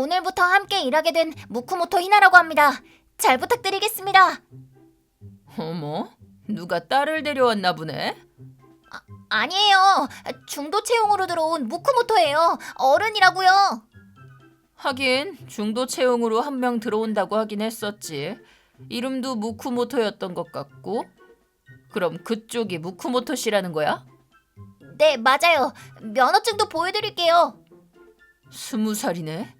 오늘부터 함께 일하게 된 무쿠모토 히나라고 합니다. 잘 부탁드리겠습니다. 어머, 누가 딸을 데려왔나 보네. 아니에요. 중도 채용으로 들어온 무쿠모토예요. 어른이라고요. 하긴 중도 채용으로 한 명 들어온다고 하긴 했었지. 이름도 무쿠모토였던 것 같고. 그럼 그쪽이 무쿠모토 씨라는 거야? 네, 맞아요. 면허증도 보여드릴게요. 20살이네.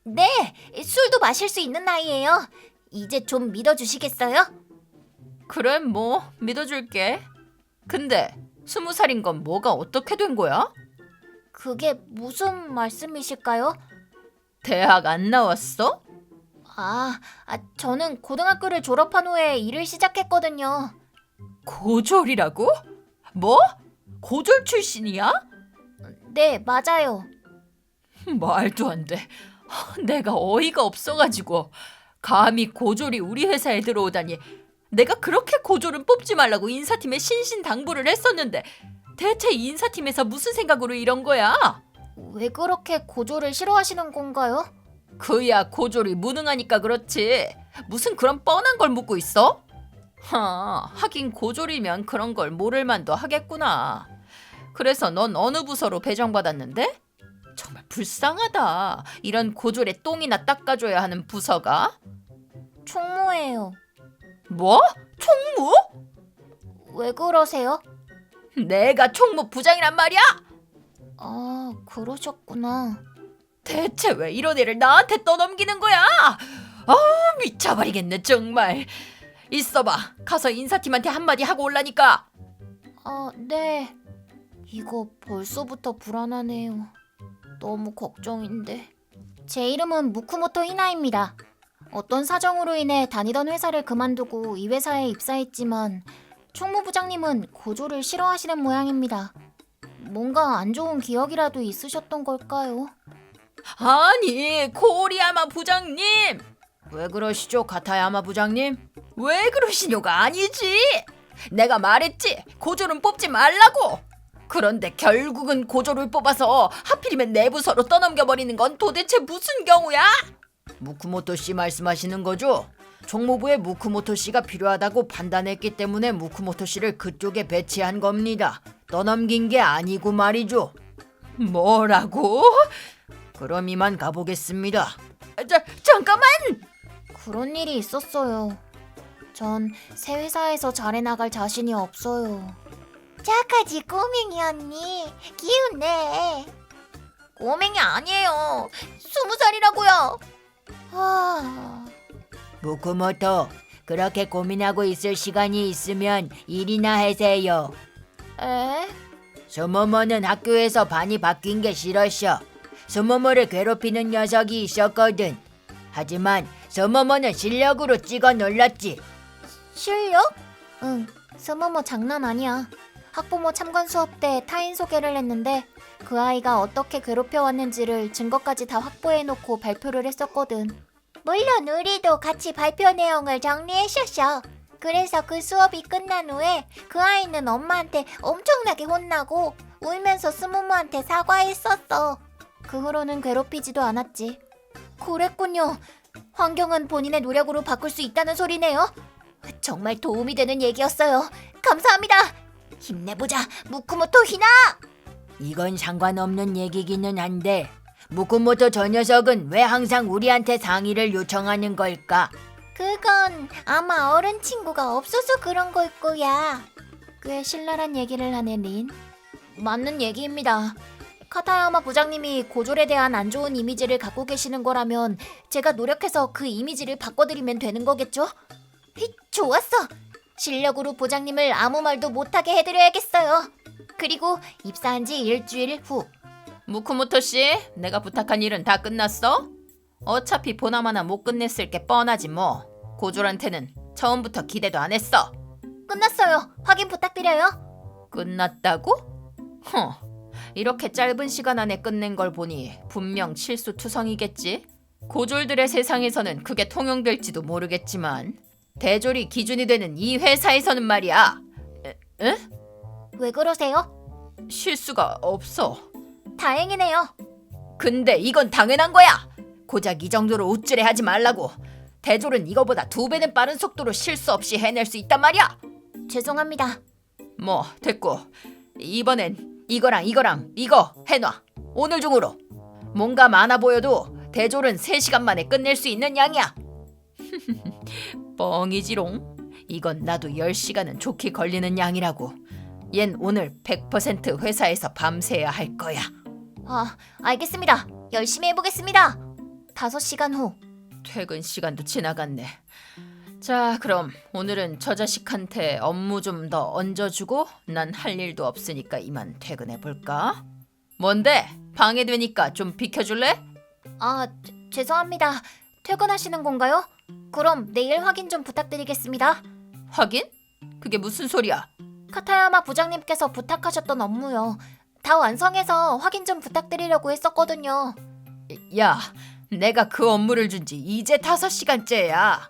네, 술도 마실 수 있는 나이예요. 이제 좀 믿어주시겠어요? 그래, 뭐 믿어줄게. 근데 20살인 건 뭐가 어떻게 된 거야? 그게 무슨 말씀이실까요? 대학 안 나왔어? 저는 고등학교를 졸업한 후에 일을 시작했거든요. 고졸이라고? 뭐? 고졸 출신이야? 네, 맞아요. 말도 안 돼. 내가 어이가 없어가지고. 감히 고졸이 우리 회사에 들어오다니. 내가 그렇게 고졸은 뽑지 말라고 인사팀에 신신당부를 했었는데 대체 인사팀에서 무슨 생각으로 이런 거야? 왜 그렇게 고졸을 싫어하시는 건가요? 그야 고졸이 무능하니까 그렇지. 무슨 그런 뻔한 걸 묻고 있어? 하긴 고졸이면 그런 걸 모를 만도 하겠구나. 그래서 넌 어느 부서로 배정받았는데? 정말 불쌍하다. 이런 고졸의 똥이나 닦아줘야 하는 부서가. 총무예요. 뭐? 총무? 왜 그러세요? 내가 총무 부장이란 말이야? 그러셨구나. 대체 왜 이런 애를 나한테 떠넘기는 거야? 미쳐버리겠네 정말. 있어봐. 가서 인사팀한테 한마디 하고 올라니까. 네. 이거 벌써부터 불안하네요. 너무 걱정인데. 제 이름은 무쿠모토 히나입니다. 어떤 사정으로 인해 다니던 회사를 그만두고 이 회사에 입사했지만 총무부장님은 고졸을 싫어하시는 모양입니다. 뭔가 안 좋은 기억이라도 있으셨던 걸까요? 아니 코리야마 부장님. 왜 그러시죠 카타야마 부장님? 왜 그러시뇨가 아니지. 내가 말했지 고졸은 뽑지 말라고. 그런데 결국은 고졸을 뽑아서 하필이면 내 부서로 떠넘겨버리는 건 도대체 무슨 경우야? 무쿠모토 씨 말씀하시는 거죠? 총무부에 무쿠모토 씨가 필요하다고 판단했기 때문에 무쿠모토 씨를 그쪽에 배치한 겁니다. 떠넘긴 게 아니고 말이죠. 뭐라고? 그럼 이만 가보겠습니다. 잠깐만! 그런 일이 있었어요. 전 새 회사에서 잘해나갈 자신이 없어요. 착하지 꼬맹이 언니. 귀엽네. 꼬맹이 아니에요. 20살이라고요. 무쿠모토, 그렇게 고민하고 있을 시간이 있으면 일이나 하세요. 에? 수모모는 학교에서 반이 바뀐 게 싫었어. 수모모를 괴롭히는 녀석이 있었거든. 하지만 수모모는 실력으로 찍어 놀랐지. 실력? 응, 스모모 장난 아니야. 학부모 참관 수업 때 타인 소개를 했는데 그 아이가 어떻게 괴롭혀왔는지를 증거까지 다 확보해놓고 발표를 했었거든. 물론 우리도 같이 발표 내용을 정리했었어. 그래서 그 수업이 끝난 후에 그 아이는 엄마한테 엄청나게 혼나고 울면서 스모모한테 사과했었어. 그 후로는 괴롭히지도 않았지. 그랬군요. 환경은 본인의 노력으로 바꿀 수 있다는 소리네요. 정말 도움이 되는 얘기였어요. 감사합니다. 힘내보자, 무쿠모토 히나! 이건 상관없는 얘기기는 한데 무쿠모토 저 녀석은 왜 항상 우리한테 상의를 요청하는 걸까? 그건 아마 어른 친구가 없어서 그런 걸 거야. 꽤 신랄한 얘기를 하네 린. 맞는 얘기입니다. 카타야마 부장님이 고졸에 대한 안 좋은 이미지를 갖고 계시는 거라면 제가 노력해서 그 이미지를 바꿔드리면 되는 거겠죠? 좋았어. 실력으로 부장님을 아무 말도 못하게 해드려야겠어요. 그리고 입사한 지 일주일 후. 무쿠모토 씨, 내가 부탁한 일은 다 끝났어? 어차피 보나마나 못 끝냈을 게 뻔하지 뭐. 고졸한테는 처음부터 기대도 안 했어. 끝났어요. 확인 부탁드려요. 끝났다고? 이렇게 짧은 시간 안에 끝낸 걸 보니 분명 실수투성이겠지. 고졸들의 세상에서는 그게 통용될지도 모르겠지만 대졸이 기준이 되는 이 회사에서는 말이야. 에? 왜 그러세요? 실수가 없어. 다행이네요. 근데 이건 당연한 거야. 고작 이 정도로 우쭐해하지 말라고. 대졸은 이거보다 2배는 빠른 속도로 실수 없이 해낼 수 있단 말이야. 죄송합니다. 뭐 됐고, 이번엔 이거랑 이거 해놔. 오늘 중으로. 뭔가 많아 보여도 대졸은 3시간 만에 끝낼 수 있는 양이야. 뻥이지롱. 이건 나도 10시간은 좋게 걸리는 양이라고. 얜 오늘 100% 회사에서 밤새야 할 거야. 아, 알겠습니다. 열심히 해보겠습니다. 5시간 후. 퇴근 시간도 지나갔네. 자, 그럼 오늘은 저 자식한테 업무 좀 더 얹어주고 난 할 일도 없으니까 이만 퇴근해볼까? 뭔데? 방해되니까 좀 비켜줄래? 아, 죄송합니다. 퇴근하시는 건가요? 그럼 내일 확인 좀 부탁드리겠습니다. 확인? 그게 무슨 소리야? 카타야마 부장님께서 부탁하셨던 업무요. 다 완성해서 확인 좀 부탁드리려고 했었거든요. 야, 내가 그 업무를 준 지 이제 5시간째야.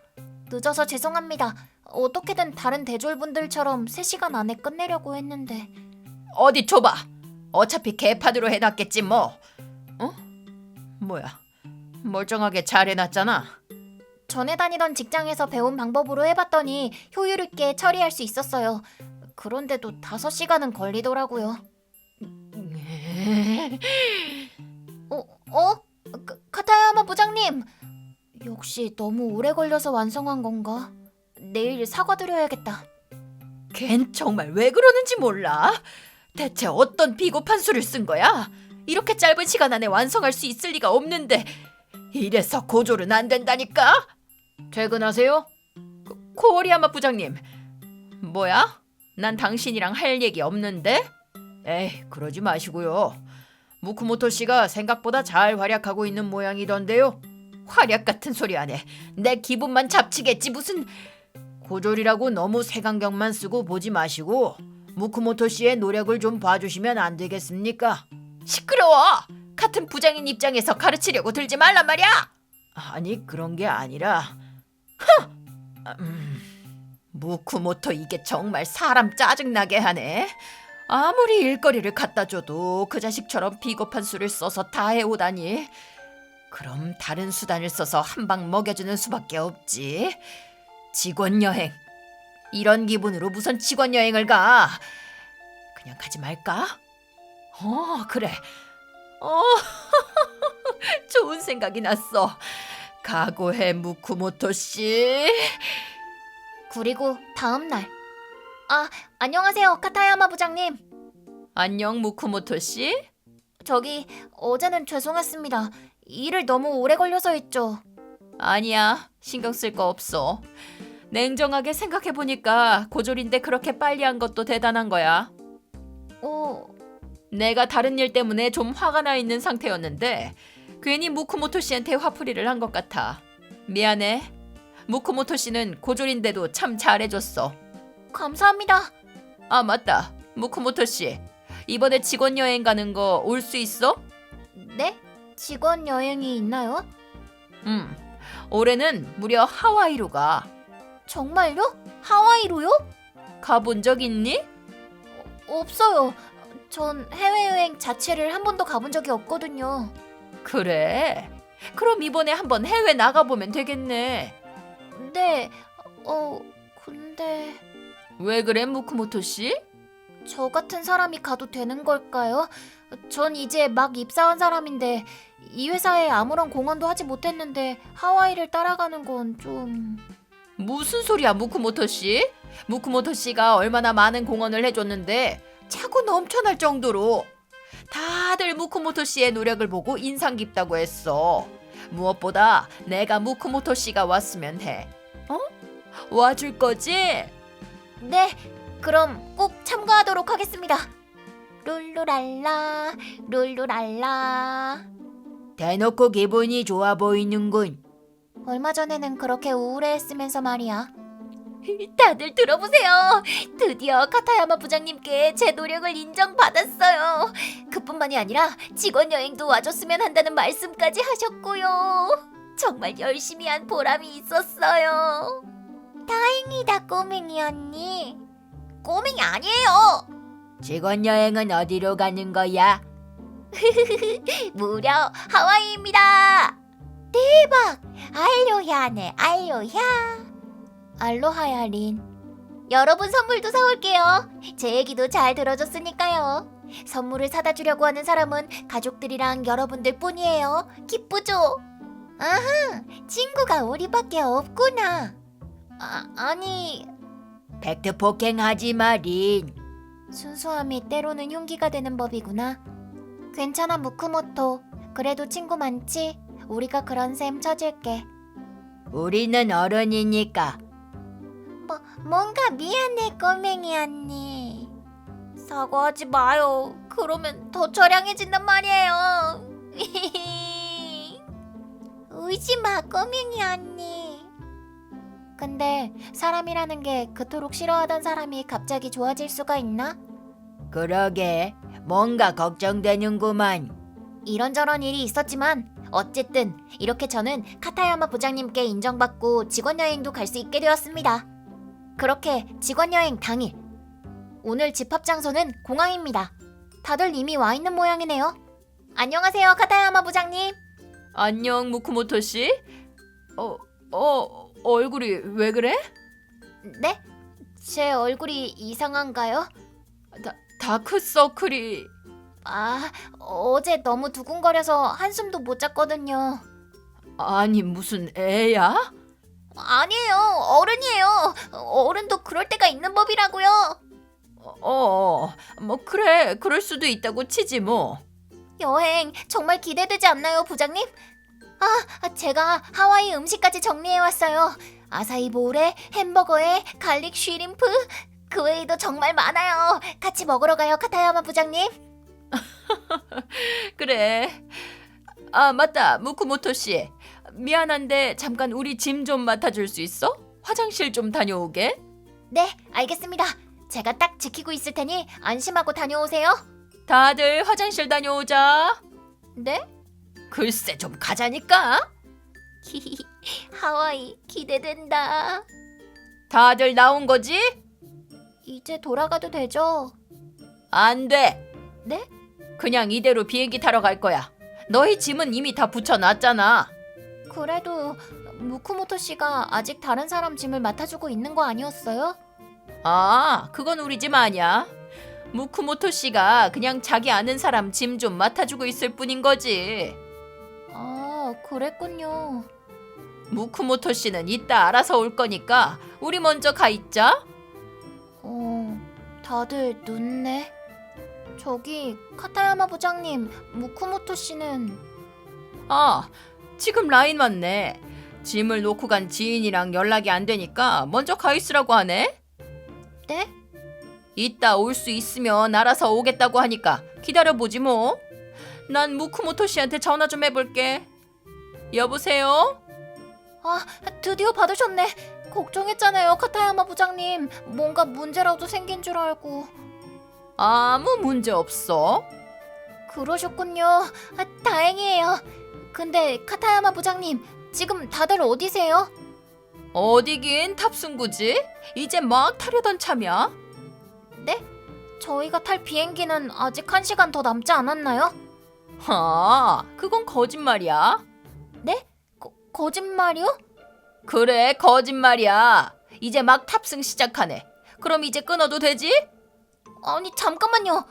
늦어서 죄송합니다. 어떻게든 다른 대졸분들처럼 3시간 안에 끝내려고 했는데. 어디 줘봐. 어차피 개파드로 해놨겠지 뭐. 어? 뭐야, 멀쩡하게 잘 해놨잖아. 전에 다니던 직장에서 배운 방법으로 해봤더니 효율 있게 처리할 수 있었어요. 그런데도 5시간은 걸리더라고요. 카타야마 부장님! 역시 너무 오래 걸려서 완성한 건가? 내일 사과드려야겠다. 걘 정말 왜 그러는지 몰라. 대체 어떤 비겁한 수를 쓴 거야? 이렇게 짧은 시간 안에 완성할 수 있을 리가 없는데 이래서 고졸은 안 된다니까. 퇴근하세요. 코리야마 부장님. 뭐야? 난 당신이랑 할 얘기 없는데? 에이, 그러지 마시고요. 무쿠모토 씨가 생각보다 잘 활약하고 있는 모양이던데요. 활약 같은 소리 안 해. 내 기분만 잡치겠지 무슨. 고졸이라고 너무 색안경만 쓰고 보지 마시고 무쿠모토 씨의 노력을 좀 봐주시면 안 되겠습니까? 시끄러워. 같은 부장인 입장에서 가르치려고 들지 말란 말이야. 아니, 그런 게 아니라 무쿠모토 이게 정말 사람 짜증나게 하네. 아무리 일거리를 갖다 줘도 그 자식처럼 비겁한 수를 써서 다 해오다니. 그럼 다른 수단을 써서 한 방 먹여주는 수밖에 없지. 직원 여행. 이런 기분으로 무슨 직원 여행을 가? 그냥 가지 말까? 그래. 좋은 생각이 났어. 각오해, 무쿠모토 씨. 그리고 다음 날. 안녕하세요, 카타야마 부장님. 안녕, 무쿠모토 씨. 저기, 어제는 죄송했습니다. 일을 너무 오래 걸려서 했죠. 아니야, 신경 쓸 거 없어. 냉정하게 생각해보니까 고졸인데 그렇게 빨리 한 것도 대단한 거야. 내가 다른 일 때문에 좀 화가 나 있는 상태였는데 괜히 무쿠모토 씨한테 화풀이를 한 것 같아. 미안해. 무쿠모토 씨는 고졸인데도 참 잘해줬어. 감사합니다. 아, 맞다. 무쿠모토 씨, 이번에 직원 여행 가는 거 올 수 있어? 네? 직원 여행이 있나요? 올해는 무려 하와이로 가. 정말요? 하와이로요? 가본 적 있니? 없어요. 전 해외여행 자체를 한 번도 가본 적이 없거든요. 그래? 그럼 이번에 한번 해외 나가보면 되겠네. 네, 근데 왜 그래, 무쿠모토 씨? 저 같은 사람이 가도 되는 걸까요? 전 이제 막 입사한 사람인데 이 회사에 아무런 공헌도 하지 못했는데 하와이를 따라가는 건 좀... 무슨 소리야, 무쿠모토 씨? 무쿠모토 씨가 얼마나 많은 공헌을 해줬는데 차고 넘쳐날 정도로. 다들 무쿠모토 씨의 노력을 보고 인상 깊다고 했어. 무엇보다 내가 무쿠모토 씨가 왔으면 해. 와줄 거지? 네, 그럼 꼭 참가하도록 하겠습니다. 룰루랄라, 룰루랄라. 대놓고 기분이 좋아 보이는군. 얼마 전에는 그렇게 우울해했으면서 말이야. 다들 들어보세요. 드디어 카타야마 부장님께 제 노력을 인정받았어요. 그뿐만이 아니라 직원 여행도 와줬으면 한다는 말씀까지 하셨고요. 정말 열심히 한 보람이 있었어요. 다행이다, 꼬맹이 언니. 꼬맹이 아니에요. 직원 여행은 어디로 가는 거야? 무려 하와이입니다. 네? 알로하네 알로하. 알로하야 린. 여러분 선물도 사올게요. 제 얘기도 잘 들어줬으니까요. 선물을 사다 주려고 하는 사람은 가족들이랑 여러분들 뿐이에요. 기쁘죠? 아하, 친구가 우리밖에 없구나. 아니, 팩트 폭행하지 마, 린. 순수함이 때로는 흉기가 되는 법이구나. 괜찮아, 무쿠모토. 그래도 친구 많지? 우리가 그런 셈 쳐줄게. 우리는 어른이니까. 뭔가 미안해, 꼬맹이 언니. 사과하지 마요. 그러면 더 처량해진단 말이에요. 울지 마, 꼬맹이 언니. 근데 사람이라는 게 그토록 싫어하던 사람이 갑자기 좋아질 수가 있나? 그러게, 뭔가 걱정되는구만. 이런저런 일이 있었지만 어쨌든 이렇게 저는 카타야마 부장님께 인정받고 직원여행도 갈 수 있게 되었습니다. 그렇게 직원여행 당일, 오늘 집합 장소는 공항입니다. 다들 이미 와 있는 모양이네요. 안녕하세요, 카타야마 부장님. 안녕, 무쿠모토 씨. 얼굴이 왜 그래? 네? 제 얼굴이 이상한가요? 다크서클이... 어제 너무 두근거려서 한숨도 못 잤거든요. 아니, 무슨 애야? 아니에요, 어른이에요. 어른도 그럴 때가 있는 법이라고요. 뭐 그래, 그럴 수도 있다고 치지 뭐. 여행 정말 기대되지 않나요, 부장님? 제가 하와이 음식까지 정리해왔어요. 아사이 볼에 햄버거에 갈릭 쉬림프, 그 외에도 정말 많아요. 같이 먹으러 가요, 카타야마 부장님. 그래. 아, 맞다, 무쿠모토 씨. 미안한데 잠깐 우리 짐 좀 맡아줄 수 있어? 화장실 좀 다녀오게. 네, 알겠습니다. 제가 딱 지키고 있을 테니 안심하고 다녀오세요. 다들 화장실 다녀오자. 네? 글쎄, 좀 가자니까. 하와이 기대된다. 다들 나온 거지? 이제 돌아가도 되죠? 안 돼. 네? 그냥 이대로 비행기 타러 갈 거야. 너희 짐은 이미 다 붙여놨잖아. 그래도 무쿠모토 씨가 아직 다른 사람 짐을 맡아주고 있는 거 아니었어요? 아, 그건 우리 짐 아니야. 무쿠모토 씨가 그냥 자기 아는 사람 짐 좀 맡아주고 있을 뿐인 거지. 그랬군요. 무쿠모토 씨는 이따 알아서 올 거니까 우리 먼저 가 있자. 다들 늦네. 저기 카타야마 부장님, 무쿠모토 씨는... 아, 지금 라인 왔네. 짐을 놓고 간 지인이랑 연락이 안 되니까 먼저 가 있으라고 하네. 네? 이따 올 수 있으면 알아서 오겠다고 하니까 기다려보지 뭐. 난 무쿠모토 씨한테 전화 좀 해볼게. 여보세요? 드디어 받으셨네. 걱정했잖아요, 카타야마 부장님. 뭔가 문제라도 생긴 줄 알고. 아무 문제 없어. 그러셨군요. 다행이에요. 근데 카타야마 부장님, 지금 다들 어디세요? 어디긴 탑승구지? 이제 막 타려던 참이야. 네? 저희가 탈 비행기는 아직 1시간 더 남지 않았나요? 그건 거짓말이야. 네? 거짓말이요? 그래, 거짓말이야. 이제 막 탑승 시작하네. 그럼 이제 끊어도 되지? 아니, 잠깐만요.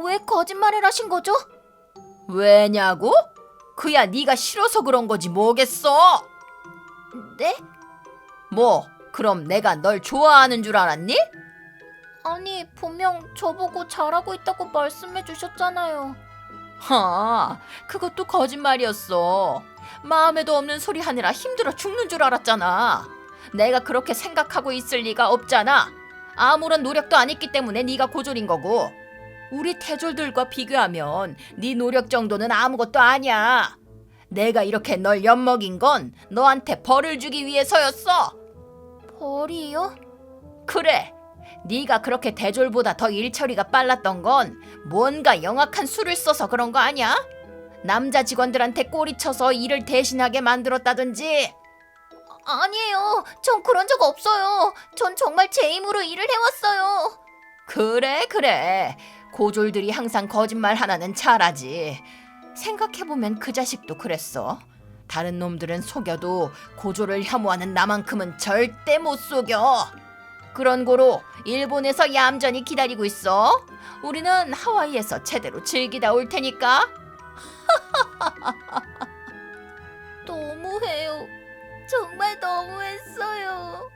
왜 거짓말을 하신 거죠? 왜냐고? 그야 네가 싫어서 그런 거지 뭐겠어. 네? 뭐, 그럼 내가 널 좋아하는 줄 알았니? 아니, 분명 저보고 잘하고 있다고 말씀해 주셨잖아요. 그것도 거짓말이었어. 마음에도 없는 소리 하느라 힘들어 죽는 줄 알았잖아. 내가 그렇게 생각하고 있을 리가 없잖아. 아무런 노력도 안 했기 때문에 네가 고졸인 거고. 우리 태졸들과 비교하면 네 노력 정도는 아무것도 아니야. 내가 이렇게 널 엿먹인 건 너한테 벌을 주기 위해서였어. 벌이요? 그래. 네가 그렇게 대졸보다 더 일처리가 빨랐던 건 뭔가 영악한 수를 써서 그런 거 아니야? 남자 직원들한테 꼬리쳐서 일을 대신하게 만들었다든지. 아니에요. 전 그런 적 없어요. 전 정말 제 힘으로 일을 해왔어요. 그래. 고졸들이 항상 거짓말 하나는 잘하지. 생각해보면 그 자식도 그랬어. 다른 놈들은 속여도 고조를 혐오하는 나만큼은 절대 못 속여. 그런 고로 일본에서 얌전히 기다리고 있어. 우리는 하와이에서 제대로 즐기다 올 테니까. 너무해요. 정말 너무했어요.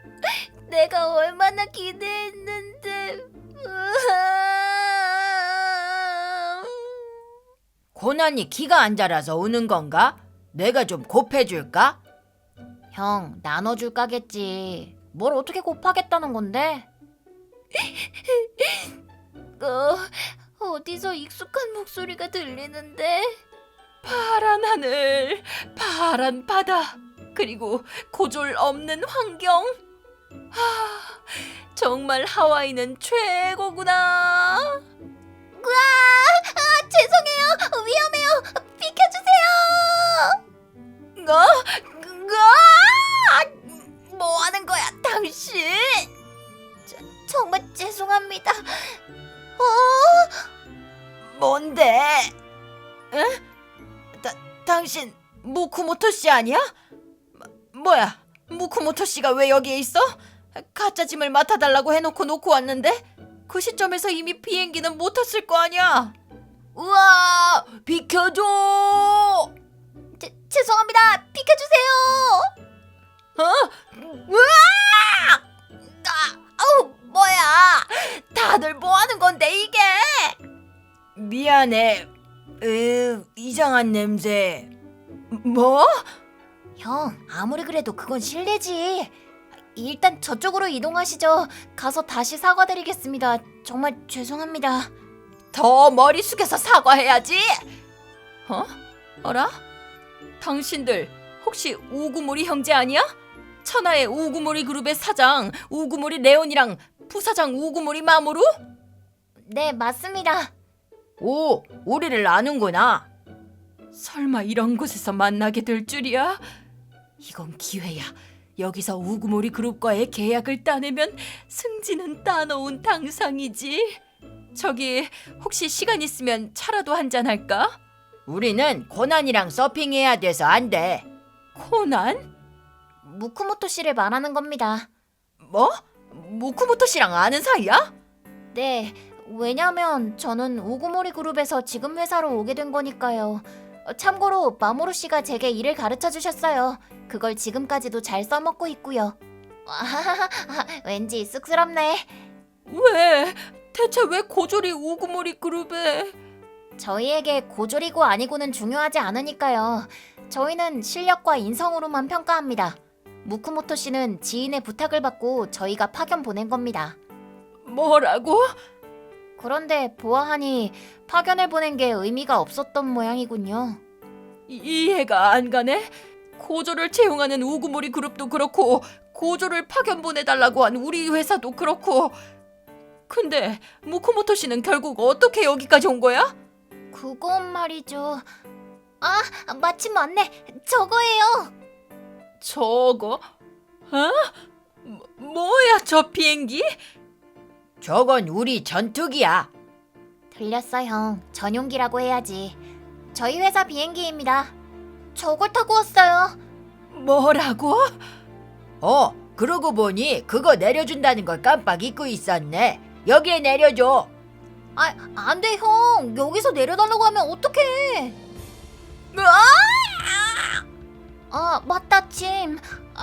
내가 얼마나 기대했는데. 고난이 기가 안 자라서 우는 건가? 내가 좀 곱해줄까? 형, 나눠줄 까겠지. 뭘 어떻게 곱하겠다는 건데? 어디서 익숙한 목소리가 들리는데? 파란 하늘, 파란 바다, 그리고 고졸 없는 환경. 정말 하와이는 최고구나. 죄송해요. 위험해요. 비켜주세요. 뭐 하는 거야, 당신? 정말 죄송합니다. 뭔데? 응? 당신 무쿠모토 씨 아니야? 뭐야? 무쿠모토 씨가 왜 여기에 있어? 가짜 짐을 맡아달라고 해놓고 놓고 왔는데 그 시점에서 이미 비행기는 못 탔을 거 아니야? 우와! 비켜줘! 죄송합니다. 비켜주세요. 우와! 뭐야? 다들 뭐 하는 건데 이게? 미안해. 이상한 냄새. 뭐? 형, 아무리 그래도 그건 실례지. 일단 저쪽으로 이동하시죠. 가서 다시 사과드리겠습니다. 정말 죄송합니다. 더 머리 숙여서 사과해야지. 어라? 당신들 혹시 우구모리 형제 아니야? 천하의 우구모리 그룹의 사장 우구모리 레온이랑 부사장 우구모리 마모루? 네, 맞습니다. 오, 우리를 아는구나. 설마 이런 곳에서 만나게 될 줄이야? 이건 기회야. 여기서 우구모리 그룹과의 계약을 따내면 승진은 따놓은 당상이지. 저기 혹시 시간 있으면 차라도 한잔 할까? 우리는 고난이랑 서핑해야 돼서 안 돼. 코난? 무쿠모토 씨를 말하는 겁니다. 뭐? 무쿠모토 씨랑 아는 사이야? 네, 왜냐면 저는 우구모리 그룹에서 지금 회사로 오게 된 거니까요. 참고로 마모루 씨가 제게 일을 가르쳐 주셨어요. 그걸 지금까지도 잘 써먹고 있고요. 왠지 쑥스럽네. 왜? 대체 왜 고졸이 우구모리 그룹에? 저희에게 고졸이고 아니고는 중요하지 않으니까요. 저희는 실력과 인성으로만 평가합니다. 무쿠모토 씨는 지인의 부탁을 받고 저희가 파견 보낸 겁니다. 뭐라고? 그런데 보아하니 파견을 보낸 게 의미가 없었던 모양이군요. 이해가 안 가네. 고졸을 채용하는 우구모리 그룹도 그렇고 고졸을 파견 보내달라고 한 우리 회사도 그렇고. 근데 무쿠모토 씨는 결국 어떻게 여기까지 온 거야? 그건 말이죠. 아, 마침 맞네. 저거예요. 저거? 뭐야 저 비행기? 저건 우리 전투기야. 들렸어, 형. 전용기라고 해야지. 저희 회사 비행기입니다. 저걸 타고 왔어요. 뭐라고? 그러고 보니 그거 내려준다는 걸 깜빡 잊고 있었네. 여기에 내려줘. 아, 안 돼, 형. 여기서 내려달라고 하면 어떡해. 아, 맞다, 짐.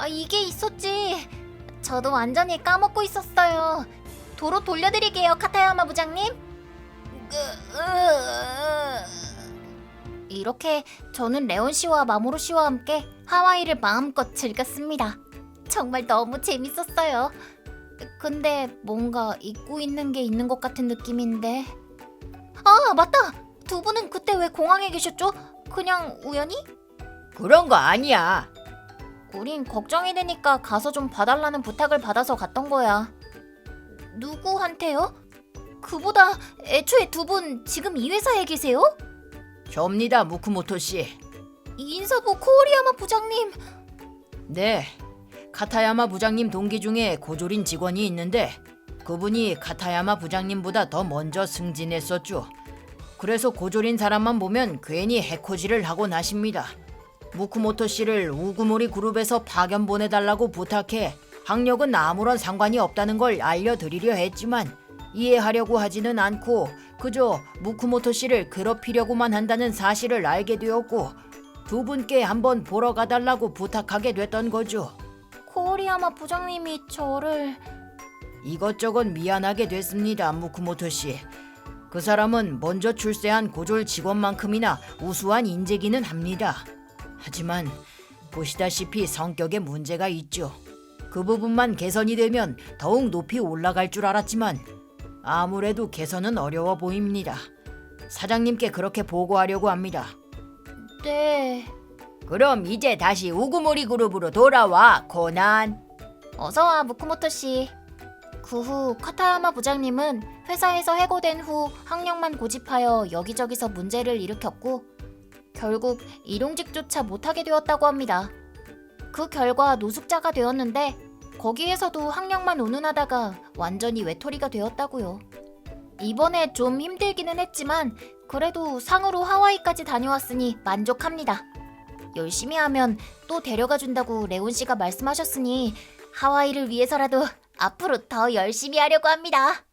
이게 있었지. 저도 완전히 까먹고 있었어요. 도로 돌려드릴게요, 카타야마 부장님. 이렇게 저는 레온 씨와 마모루 씨와 함께 하와이를 마음껏 즐겼습니다. 정말 너무 재밌었어요. 근데 뭔가 잊고 있는 게 있는 것 같은 느낌인데. 아, 맞다. 두 분은 그때 왜 공항에 계셨죠? 그냥 우연히? 그런 거 아니야. 우린 걱정이 되니까 가서 좀 봐달라는 부탁을 받아서 갔던 거야. 누구한테요? 그보다 애초에 두 분 지금 이 회사에 계세요? 접니다, 무쿠모토 씨. 인사부 코오리야마 부장님. 네, 카타야마 부장님 동기 중에 고졸인 직원이 있는데 그분이 카타야마 부장님보다 더 먼저 승진했었죠. 그래서 고졸인 사람만 보면 괜히 해코지를 하곤 하십니다. 무쿠모토 씨를 우구모리 그룹에서 파견 보내달라고 부탁해 학력은 아무런 상관이 없다는 걸 알려드리려 했지만 이해하려고 하지는 않고 그저 무쿠모토 씨를 괴롭히려고만 한다는 사실을 알게 되었고 두 분께 한번 보러 가달라고 부탁하게 됐던 거죠. 코리야마 부장님이 저를... 이것저것 미안하게 됐습니다, 무쿠모토 씨. 그 사람은 먼저 출세한 고졸 직원만큼이나 우수한 인재기는 합니다. 하지만 보시다시피 성격에 문제가 있죠. 그 부분만 개선이 되면 더욱 높이 올라갈 줄 알았지만 아무래도 개선은 어려워 보입니다. 사장님께 그렇게 보고하려고 합니다. 네... 그럼 이제 다시 우구모리 그룹으로 돌아와, 코난. 어서와 무쿠모토 씨. 그 후 카타야마 부장님은 회사에서 해고된 후 학력만 고집하여 여기저기서 문제를 일으켰고 결국 일용직조차 못하게 되었다고 합니다. 그 결과 노숙자가 되었는데 거기에서도 학력만 운운하다가 완전히 외톨이가 되었다고요. 이번에 좀 힘들기는 했지만 그래도 상으로 하와이까지 다녀왔으니 만족합니다. 열심히 하면 또 데려가 준다고 레온 씨가 말씀하셨으니 하와이를 위해서라도 앞으로 더 열심히 하려고 합니다.